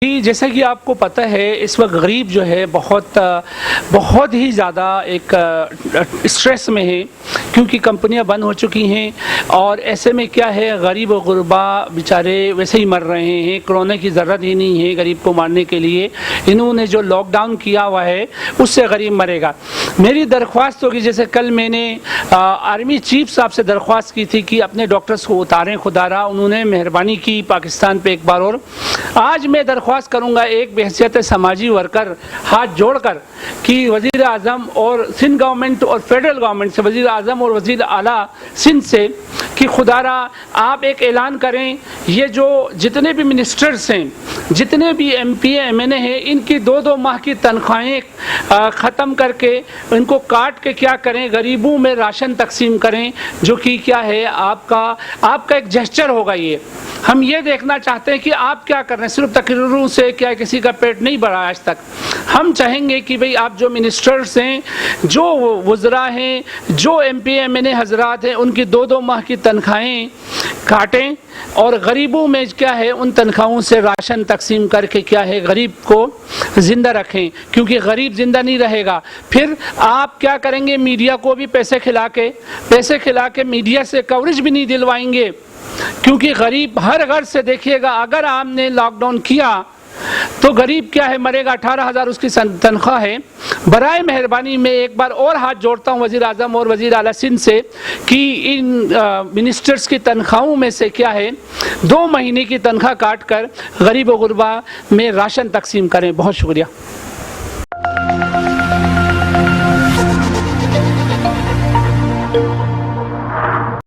جیسا کہ آپ کو پتہ ہے اس وقت غریب جو ہے بہت ہی زیادہ ایک اسٹریس میں ہے، کیونکہ کمپنیاں بند ہو چکی ہیں اور ایسے میں کیا ہے غریب و غربا بیچارے ویسے ہی مر رہے ہیں۔ کرونا کی ضرورت ہی نہیں ہے غریب کو مارنے کے لیے، انہوں نے جو لاک ڈاؤن کیا ہوا ہے اس سے غریب مرے گا۔ میری درخواست ہوگی، جیسے کل میں نے آرمی چیف صاحب سے درخواست کی تھی کہ اپنے ڈاکٹرز کو اتاریں، خدا را انہوں نے مہربانی کی پاکستان پہ ایک بار اور۔ آج میں درخواست کروں گا ایک بحیثیت سماجی ورکر ہاتھ جوڑ کر کہ وزیر اعظم اور سندھ گورنمنٹ اور فیڈرل گورنمنٹ سے، وزیر اعظم اور وزیر اعلیٰ سندھ سے، کہ خدا را آپ ایک اعلان کریں، یہ جو جتنے بھی منسٹرز ہیں، جتنے بھی ایم پی ایم این اے ہیں، ان کی 2 ماہ کی تنخواہیں ختم کر کے ان کو کاٹ کے کیا کریں، غریبوں میں راشن تقسیم کریں، جو کہ کیا ہے آپ کا ایک جسچر ہوگا۔ یہ ہم یہ دیکھنا چاہتے ہیں کہ آپ کیا کر رہے ہیں، صرف تقریروں سے کیا کسی کا پیٹ نہیں بڑھا آج تک۔ ہم چاہیں گے کہ بھئی آپ جو منسٹرز ہیں، جو وزراء ہیں، جو ایم پی ایم این اے حضرات ہیں، ان کی 2 ماہ کی تنخواہیں کاٹیں اور غریبوں میں کیا ہے ان تنخواہوں سے راشن تقسیم کر کے کیا ہے غریب کو زندہ رکھیں، کیونکہ غریب زندہ نہیں رہے گا۔ پھر آپ کیا کریں گے، میڈیا کو بھی پیسے کھلا کے میڈیا سے کوریج بھی نہیں دلوائیں گے، کیونکہ غریب ہر گھر سے دیکھیے گا، اگر آپ نے لاک ڈاؤن کیا تو غریب کیا ہے مرے گا، 18,000 اس کی تنخواہ ہے۔ برائے مہربانی میں ایک بار اور ہاتھ جوڑتا ہوں وزیر اعظم اور وزیر اعلیٰ سندھ سے کہ ان منسٹرز کی تنخواہوں میں سے کیا ہے 2 مہینے کی تنخواہ کاٹ کر غریب و غربا میں راشن تقسیم کریں۔ بہت شکریہ۔